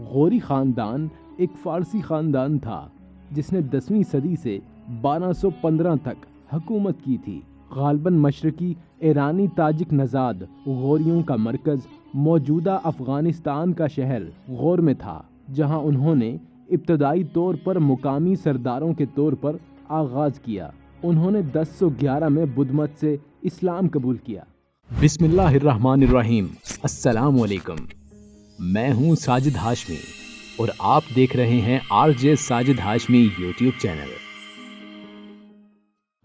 غوری خاندان ایک فارسی خاندان تھا جس نے 10ویں صدی سے 1215 تک حکومت کی تھی۔ غالباً مشرقی ایرانی تاجک نژاد غوریوں کا مرکز موجودہ افغانستان کا شہر غور میں تھا، جہاں انہوں نے ابتدائی طور پر مقامی سرداروں کے طور پر آغاز کیا۔ انہوں نے 1011 میں بدھ مت سے اسلام قبول کیا۔ بسم اللہ الرحمن الرحیم۔ السلام علیکم، میں ہوں ساجد ہاشمی اور آپ دیکھ رہے ہیں RJ Sajid Hashmi YouTube channel.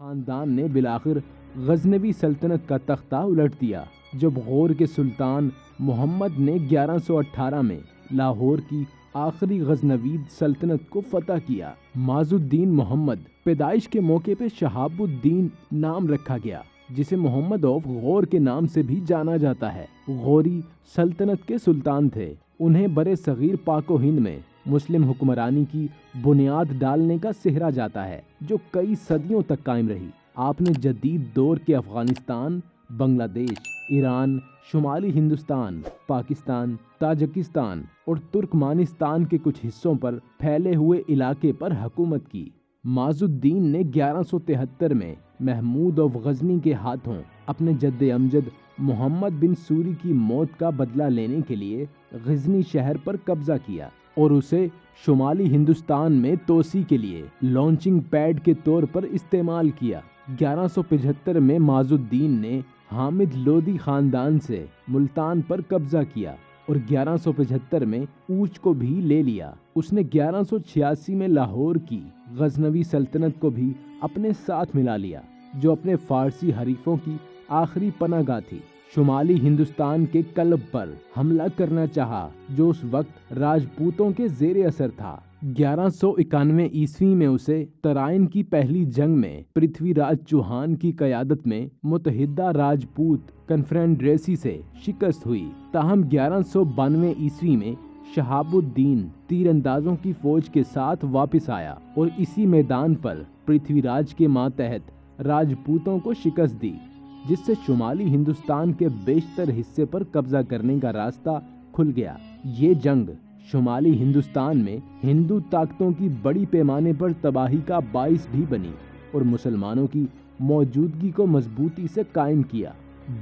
خاندان نے بالآخر غزنوی سلطنت کا تختہ الٹ دیا جب غور کے سلطان محمد نے 1118 میں لاہور کی آخری غزنوید سلطنت کو فتح کیا۔ معز الدین محمد پیدائش کے موقع پہ شہاب الدین نام رکھا گیا، جسے محمد آف غور کے نام سے بھی جانا جاتا ہے۔ غوری سلطنت کے سلطان تھے۔ انہیں برِ صغیر پاک و ہند میں مسلم حکمرانی کی بنیاد ڈالنے کا سہرا جاتا ہے، جو کئی صدیوں تک قائم رہی۔ آپ نے جدید دور کے افغانستان، بنگلہ دیش، ایران، شمالی ہندوستان، پاکستان، تاجکستان اور ترکمانستان کے کچھ حصوں پر پھیلے ہوئے علاقے پر حکومت کی۔ معز الدین نے 1173 میں محمود آف غزنی کے ہاتھوں اپنے جد امجد محمد بن سوری کی موت کا بدلہ لینے کے لیے غزنی شہر پر قبضہ کیا اور اسے شمالی ہندوستان میں توسیع کے لیے لانچنگ پیڈ کے طور پر استعمال کیا۔ 1175 میں معز الدین نے حامد لودھی خاندان سے ملتان پر قبضہ کیا اور 1175 میں اوچ کو بھی لے لیا۔ اس نے 1186 میں لاہور کی غزنوی سلطنت کو بھی اپنے ساتھ ملا لیا، جو اپنے فارسی حریفوں کی آخری پناہ گاہ تھی۔ شمالی ہندوستان کے کلب پر حملہ کرنا چاہا، جو اس وقت راجپوتوں کے زیر اثر تھا۔ 1191 عیسوی میں اسے ترائن کی پہلی جنگ میں پرتھوی راج چوہان کی قیادت میں متحدہ راجپوت کنفیڈریسی سے شکست ہوئی۔ تاہم 1192 عیسوی میں شہاب الدین تیر اندازوں کی فوج کے ساتھ واپس آیا اور اسی میدان پر پرتھوی راج کے ماتحت راجپوتوں کو شکست دی، جس سے شمالی ہندوستان کے بیشتر حصے پر قبضہ کرنے کا راستہ کھل گیا۔ یہ جنگ شمالی ہندوستان میں ہندو طاقتوں کی بڑی پیمانے پر تباہی کا باعث بھی بنی اور مسلمانوں کی موجودگی کو مضبوطی سے قائم کیا۔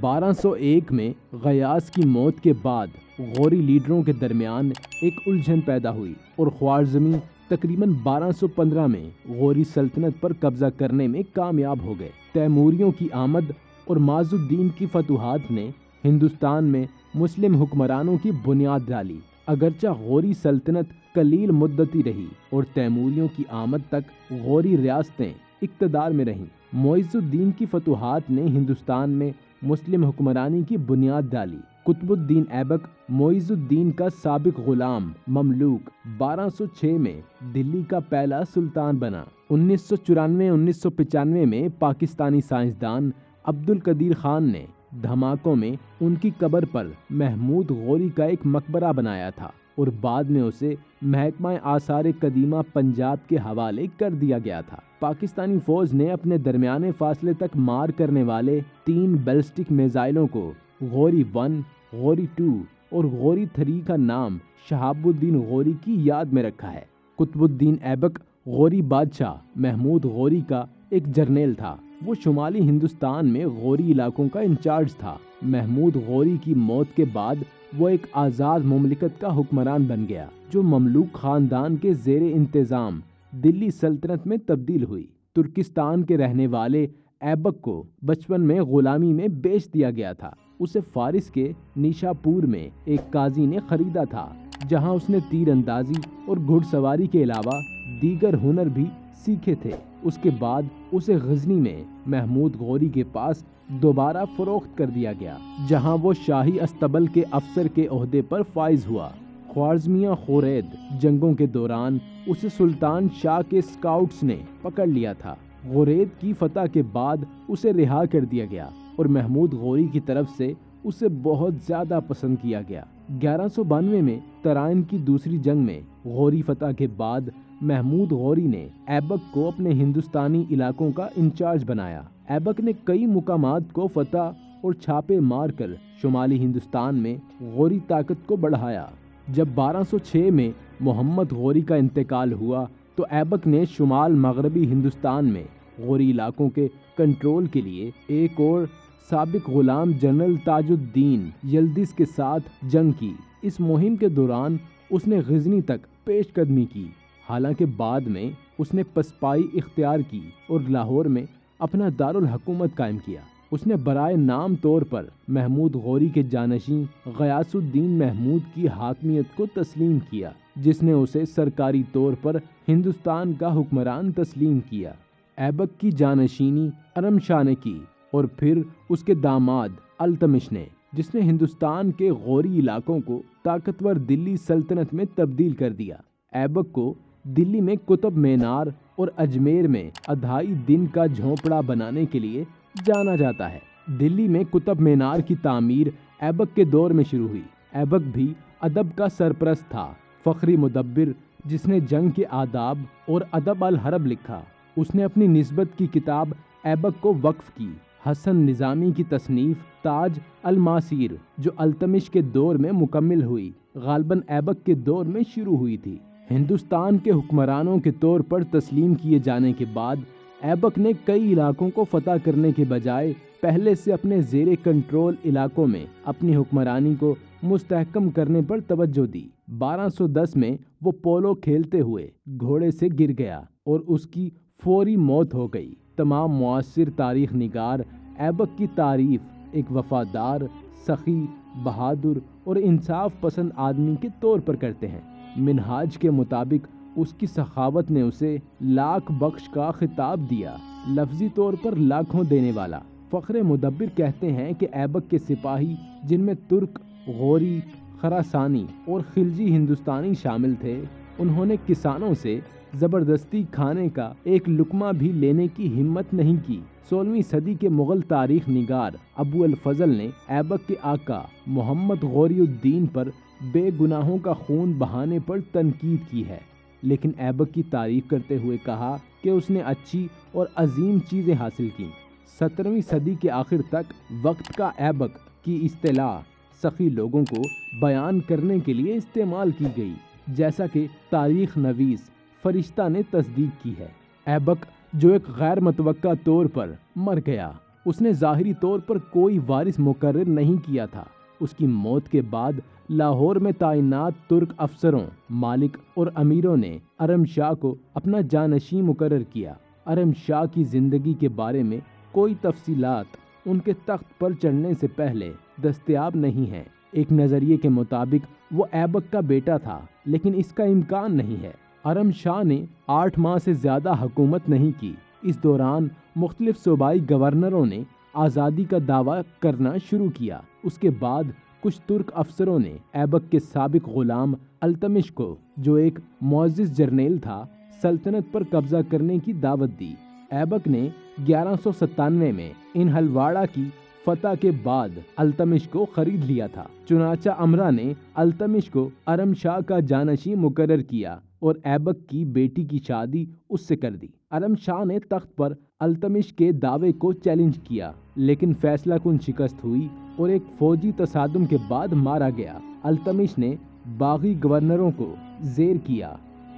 1201 میں غیاث کی موت کے بعد غوری لیڈروں کے درمیان ایک الجھن پیدا ہوئی اور خوارزمی تقریباً 1215 میں غوری سلطنت پر قبضہ کرنے میں کامیاب ہو گئے۔ تیموریوں کی آمد اور معز الدین کی فتوحات نے ہندوستان میں مسلم حکمرانوں کی بنیاد ڈالی۔ اگرچہ غوری سلطنت قلیل مدتی رہی اور تیموریوں کی آمد تک غوری ریاستیں اقتدار میں رہیں، معز الدین کی فتوحات نے ہندوستان میں مسلم حکمرانی کی بنیاد ڈالی۔ قطب الدین ایبک معز الدین کا سابق غلام مملوک 1206 میں دلی کا پہلا سلطان بنا۔ 1994-1995 میں پاکستانی سائنسدان عبد القدیر خان نے دھماکوں میں ان کی قبر پر محمود غوری کا ایک مقبرہ بنایا تھا اور بعد میں اسے محکمہ آثار قدیمہ پنجاب کے حوالے کر دیا گیا تھا۔ پاکستانی فوج نے اپنے درمیانے فاصلے تک مار کرنے والے 3 بیلسٹک میزائلوں کو غوری 1، غوری 2 اور غوری 3 کا نام شہاب الدین غوری کی یاد میں رکھا ہے۔ قطب الدین ایبک غوری بادشاہ محمود غوری کا ایک جرنیل تھا۔ وہ شمالی ہندوستان میں غوری علاقوں کا انچارج تھا۔ محمود غوری کی موت کے بعد وہ ایک آزاد مملکت کا حکمران بن گیا، جو مملوک خاندان کے زیر انتظام دلی سلطنت میں تبدیل ہوئی۔ ترکستان کے رہنے والے ایبک کو بچپن میں غلامی میں بیچ دیا گیا تھا۔ اسے فارس کے نیشا پور میں ایک قاضی نے خریدا تھا، جہاں اس نے تیر اندازی اور گھڑ سواری کے علاوہ دیگر ہنر بھی سیکھے تھے۔ اس کے بعد اسے غزنی میں محمود غوری کے پاس دوبارہ فروخت کر دیا گیا، جہاں وہ شاہی استبل کے افسر کے عہدے پر فائز ہوا۔ خوارزمیہ خورید جنگوں کے دوران اسے سلطان شاہ کے اسکاؤٹس نے پکڑ لیا تھا۔ غورید کی فتح کے بعد اسے رہا کر دیا گیا اور محمود غوری کی طرف سے اسے بہت زیادہ پسند کیا گیا۔ 1192 میں ترائن کی دوسری جنگ میں غوری فتح کے بعد محمود غوری نے ایبک کو اپنے ہندوستانی علاقوں کا انچارج بنایا۔ ایبک نے کئی مقامات کو فتح اور چھاپے مار کر شمالی ہندوستان میں غوری طاقت کو بڑھایا۔ جب 1206 میں محمد غوری کا انتقال ہوا تو ایبک نے شمال مغربی ہندوستان میں غوری علاقوں کے کنٹرول کے لیے ایک اور سابق غلام جنرل تاج الدین یلدز کے ساتھ جنگ کی۔ اس مہم کے دوران اس نے غزنی تک پیش قدمی کی، حالانکہ بعد میں اس نے پسپائی اختیار کی اور لاہور میں اپنا دارالحکومت قائم کیا۔ اس نے برائے نام طور پر محمود غوری کے جانشین غیاث الدین محمود کی حاکمیت کو تسلیم کیا، جس نے اسے سرکاری طور پر ہندوستان کا حکمران تسلیم کیا۔ ایبک کی جانشینی ارم شاہ نے کی اور پھر اس کے داماد التمش نے، جس نے ہندوستان کے غوری علاقوں کو طاقتور دلی سلطنت میں تبدیل کر دیا۔ ایبک کو دلی میں قطب مینار اور اجمیر میں ادھائی دن کا جھونپڑا بنانے کے لیے جانا جاتا ہے۔ دلی میں قطب مینار کی تعمیر ایبک کے دور میں شروع ہوئی۔ ایبک بھی ادب کا سرپرست تھا۔ فخری مدبر، جس نے جنگ کے آداب اور ادب الحرب لکھا، اس نے اپنی نسبت کی کتاب ایبک کو وقف کی۔ حسن نظامی کی تصنیف تاج الماسیر، جو التمش کے دور میں مکمل ہوئی، غالباً ایبک کے دور میں شروع ہوئی تھی۔ ہندوستان کے حکمرانوں کے طور پر تسلیم کیے جانے کے بعد ایبک نے کئی علاقوں کو فتح کرنے کے بجائے پہلے سے اپنے زیر کنٹرول علاقوں میں اپنی حکمرانی کو مستحکم کرنے پر توجہ دی۔ 1210 میں وہ پولو کھیلتے ہوئے گھوڑے سے گر گیا اور اس کی فوری موت ہو گئی۔ تمام معاصر تاریخ نگار ایبک کی تعریف ایک وفادار، سخی، بہادر اور انصاف پسند آدمی کے طور پر کرتے ہیں۔ منہاج کے مطابق اس کی سخاوت نے اسے لاکھ بخش کا خطاب دیا، لفظی طور پر لاکھوں دینے والا۔ فخر مدبر کہتے ہیں کہ ایبک کے سپاہی، جن میں ترک، غوری، خراسانی اور خلجی ہندوستانی شامل تھے، انہوں نے کسانوں سے زبردستی کھانے کا ایک لقمہ بھی لینے کی ہمت نہیں کی۔ 16ویں صدی کے مغل تاریخ نگار ابو الفضل نے ایبک کے آقا محمد غوری الدین پر بے گناہوں کا خون بہانے پر تنقید کی ہے، لیکن ایبک کی تعریف کرتے ہوئے کہا کہ اس نے اچھی اور عظیم چیزیں حاصل کیں۔ 17ویں صدی کے آخر تک وقت کا ایبک کی اصطلاح سخی لوگوں کو بیان کرنے کے لیے استعمال کی گئی، جیسا کہ تاریخ نویس فرشتہ نے تصدیق کی ہے۔ ایبک، جو ایک غیر متوقع طور پر مر گیا، اس نے ظاہری طور پر کوئی وارث مقرر نہیں کیا تھا۔ اس کی موت کے بعد لاہور میں تعینات ترک افسروں، مالک اور امیروں نے ارم شاہ کو اپنا جانشین مقرر کیا۔ ارم شاہ کی زندگی کے بارے میں کوئی تفصیلات ان کے تخت پر چڑھنے سے پہلے دستیاب نہیں ہیں۔ ایک نظریے کے مطابق وہ ایبک کا بیٹا تھا، لیکن اس کا امکان نہیں ہے۔ ارم شاہ نے 8 ماہ سے زیادہ حکومت نہیں کی۔ اس دوران مختلف صوبائی گورنروں نے آزادی کا دعویٰ کرنا شروع کیا۔ اس کے بعد کچھ ترک افسروں نے ایبک کے سابق غلام التمش کو، جو ایک معزز جرنیل تھا، سلطنت پر قبضہ کرنے کی دعوت دی۔ ایبک نے 1197 میں ان ہلواڑہ کی فتح کے بعد التمش کو خرید لیا تھا۔ چنانچہ امرا نے التمش کو ارم شاہ کا جانشین مقرر کیا اور ایبک کی بیٹی کی شادی اس سے کر دی۔ ارم شاہ نے تخت پر التمش کے دعوے کو چیلنج کیا، لیکن فیصلہ کن شکست ہوئی اور ایک فوجی تصادم کے بعد مارا گیا۔ التمش نے باغی گورنروں کو زیر کیا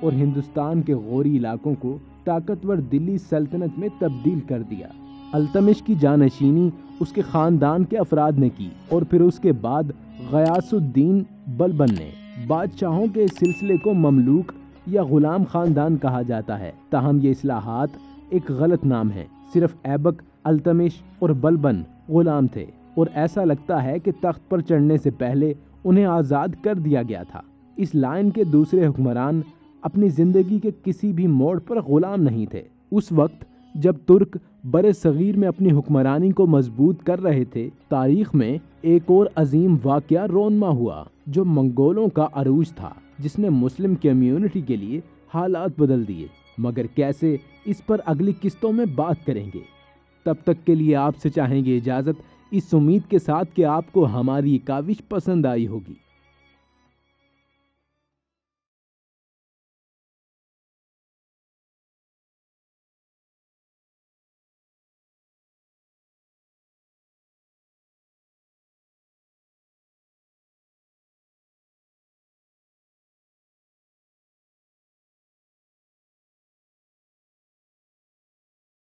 اور ہندوستان کے غوری علاقوں کو طاقتور دلی سلطنت میں تبدیل کر دیا۔ التمش کی جانشینی اس کے خاندان کے افراد نے کی اور پھر اس کے بعد غیاث الدین بلبن نے۔ بادشاہوں کے اس سلسلے کو مملوک یا غلام خاندان کہا جاتا ہے، تاہم یہ اصطلاحات ایک غلط نام ہے۔ صرف ایبک، التمش اور بلبن غلام تھے، اور ایسا لگتا ہے کہ تخت پر چڑھنے سے پہلے انہیں آزاد کر دیا گیا تھا۔ اس لائن کے دوسرے حکمران اپنی زندگی کے کسی بھی موڑ پر غلام نہیں تھے۔ اس وقت جب ترک بر صغیر میں اپنی حکمرانی کو مضبوط کر رہے تھے، تاریخ میں ایک اور عظیم واقعہ رونما ہوا جو منگولوں کا عروج تھا، جس نے مسلم کمیونٹی کے لیے حالات بدل دیے۔ مگر کیسے، اس پر اگلی قسطوں میں بات کریں گے۔ تب تک کے لیے آپ سے چاہیں گے اجازت، اس امید کے ساتھ کہ آپ کو ہماری یہ کاوش پسند آئی ہوگی۔